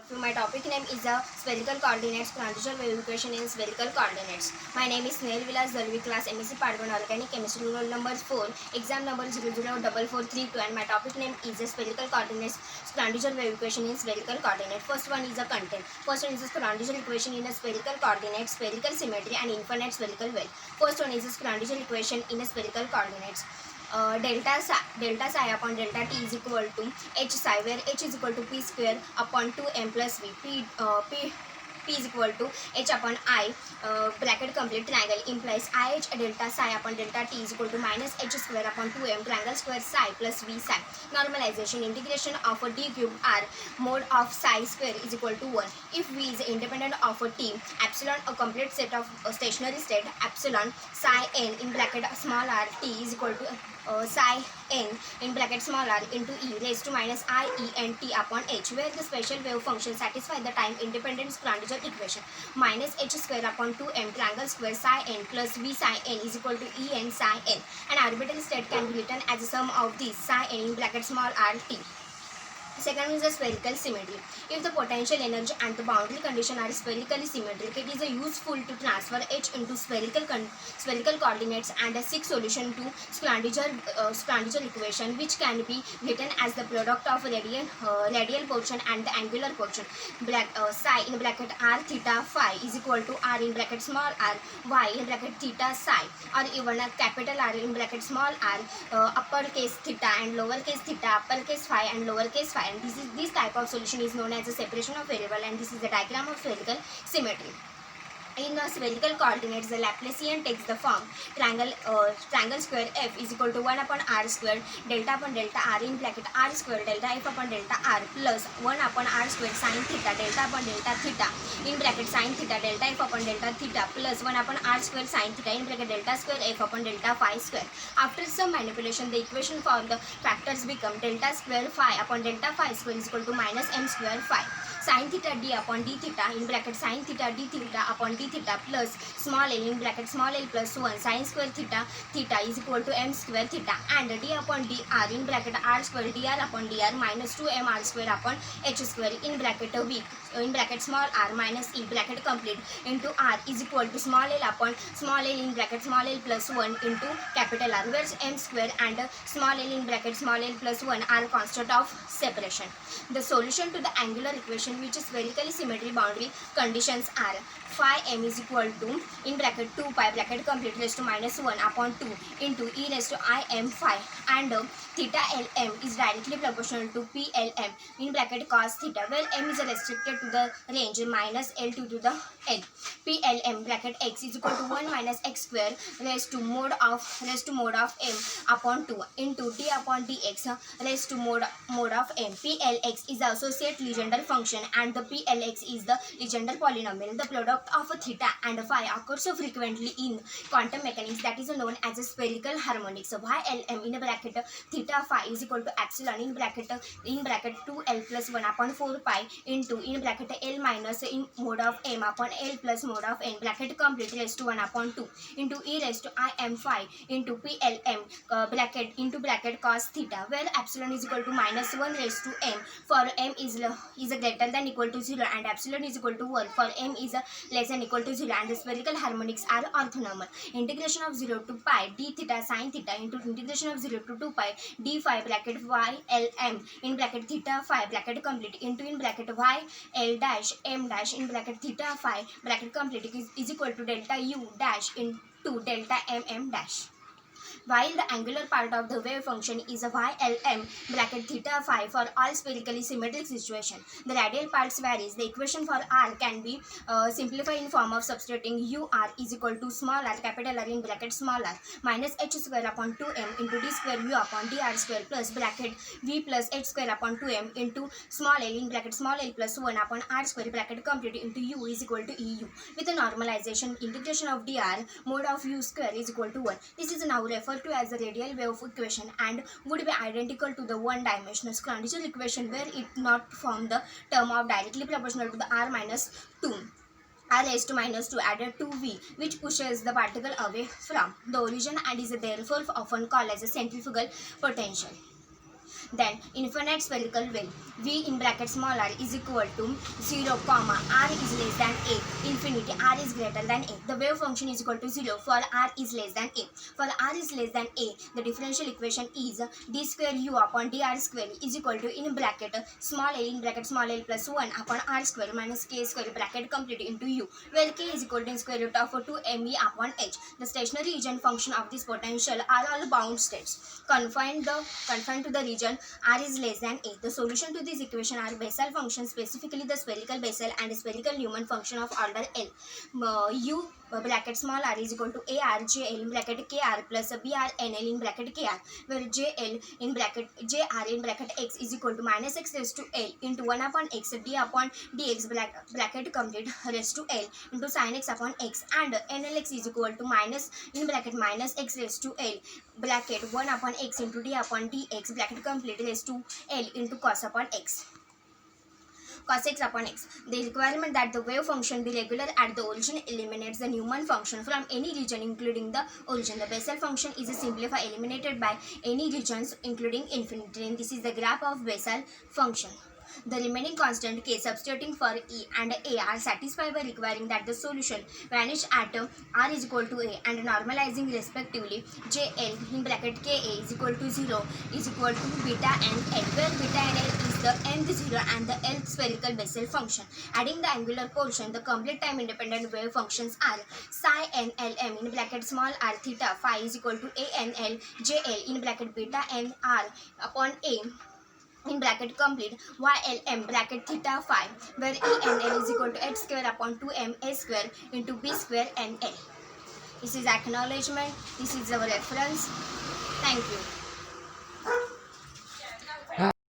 So my topic name is spherical coordinates, transition wave equation in spherical coordinates. My name is Snail Vilas Dalvi, class MSc Part 1 Organic Chemistry, roll number 4, exam number 004432, and my topic name is spherical coordinates, transition wave equation in spherical coordinate. First one is a content. First one is a transition equation in a spherical coordinate, spherical symmetry and infinite spherical well. First one is a transition equation in a spherical coordinates. Delta psi upon delta t is equal to h psi, where h is equal to p square upon 2m plus v. P is equal to h upon I, bracket complete triangle implies ih delta psi upon delta t is equal to minus h square upon 2m triangle square psi plus v psi. Normalization, integration of a d cube r mode of psi square is equal to 1. If v is independent of a t, epsilon a complete set of stationary state, epsilon psi n in bracket small r t is equal to psi n in bracket small r into e raised to minus I e n t upon h, where the special wave function satisfies the time independent Schrödinger equation. Minus h square upon 2m triangle square psi n plus v psi n is equal to e n psi n. An orbital state can be written as a sum of these psi n in bracket small r t. Second is the spherical symmetry. If the potential energy and the boundary condition are spherically symmetric, it is useful to transfer H into spherical coordinates and seek solution to Schrödinger equation, which can be written as the product of radial portion and the angular portion. Psi in bracket r theta phi is equal to r in bracket small r y in bracket theta psi, or even a capital R in bracket small r uppercase theta and lowercase theta, uppercase phi and lowercase phi. And this type of solution is known as a separation of variable, and this is the diagram of spherical symmetry. In spherical coordinates, the Laplacian takes the form triangle square f is equal to 1 upon r square delta upon delta r in bracket r square delta f upon delta r plus 1 upon r square sin theta delta upon delta theta in bracket sin theta delta f upon delta theta plus 1 upon r square sin theta in bracket delta square f upon delta phi square. After some manipulation, the equation for the factors become delta square phi upon delta phi square is equal to minus m square phi. Sin theta d upon d theta in bracket sin theta d theta upon d theta plus small l in bracket small l plus 1 sin square theta is equal to m square theta, and d upon dr in bracket r square dr upon dr minus 2m r square upon h square in bracket in bracket small r minus e bracket complete into r is equal to small l upon small l in bracket small l plus 1 into capital R, where m square and small l in bracket small l plus 1 are constant of separation. The solution to the angular equation, which is spherically symmetry boundary conditions, are phi m is equal to in bracket 2 pi bracket complete raised to minus 1 upon 2 into e raised to I m phi, and theta l m is directly proportional to p l m in bracket cos theta, where m is restricted to the range minus l2 to the n. p l m bracket x is equal to 1 minus x square raised to mode of m upon 2 into d upon dx raised to mode of m. Plx is the associate Legendre function, and the Plx is the Legendre polynomial. The product of theta and phi occurs so frequently in quantum mechanics that is known as a spherical harmonics. Ylm in bracket theta phi is equal to epsilon in bracket 2l plus 1 upon 4 pi into in bracket l minus in mode of m upon l plus mode of n bracket complete raised to 1 upon 2 into e raised to I m phi into Plm bracket into bracket cos theta, where epsilon is equal to minus 1 raised to m for m is greater than equal to 0 and epsilon is equal to 1 for m is less than equal to 0, and the spherical harmonics are orthonormal. Integration of 0 to pi d theta sin theta into integration of 0 to 2 pi d phi bracket y l m in bracket theta phi bracket complete into in bracket y l dash m dash in bracket theta phi bracket complete is equal to delta u dash into delta m dash. While the angular part of the wave function is a Ylm bracket theta phi for all spherically symmetric situation, the radial parts varies. The equation for r can be simplified in form of substituting ur is equal to small r capital R in bracket small r minus h square upon 2m into d square u upon dr square plus bracket v plus h square upon 2m into small l in bracket small l plus 1 upon r square bracket complete into u is equal to eu. With the normalization, integration of dr mode of u square is equal to 1. This is now referred to as the radial wave equation and would be identical to the one-dimensional Schrödinger equation, where it not form the term of directly proportional to the r minus 2. R raised to minus 2 added to V, which pushes the particle away from the origin and is therefore often called as a centrifugal potential. Then infinite spherical well, v in bracket small r is equal to 0, comma r is less than a, infinity r is greater than a. The wave function is equal to 0 for r is less than a. For r is less than a, the differential equation is d square u upon dr square is equal to in bracket small l in bracket small l plus 1 upon r square minus k square bracket complete into u, where k is equal to square root of 2me upon h. The stationary region function of this potential are all bound states confined to the region r is less than a. The solution to this equation are Bessel functions, specifically the spherical Bessel and spherical Newman function of order L. U bracket small r is equal to ar jl in bracket kr plus br nl in bracket kr, where jl in bracket jr in bracket x is equal to minus x raised to l into 1 upon x d upon dx bracket complete raised to l into sin x upon x, and nlx is equal to minus in bracket minus x raised to l bracket 1 upon x into d upon dx bracket complete raised to l into cos upon x. Cos x upon x. The requirement that the wave function be regular at the origin eliminates the Newman function from any region including the origin. The Bessel function is simplified eliminated by any regions including infinity, and this is the graph of Bessel function. The remaining constant k substituting for e and a are satisfied by requiring that the solution vanish at r is equal to a and normalizing respectively jl in bracket ka is equal to 0 is equal to beta and l, where beta and l is the nth 0 and the nth spherical Bessel function. Adding the angular portion, the complete time independent wave functions are psi n l m in bracket small r theta phi is equal to a n l jl in bracket beta n r upon a in bracket complete ylm bracket theta phi, where enl is equal to h square upon 2m a square into b square nl. This is acknowledgement. This is our reference. Thank you.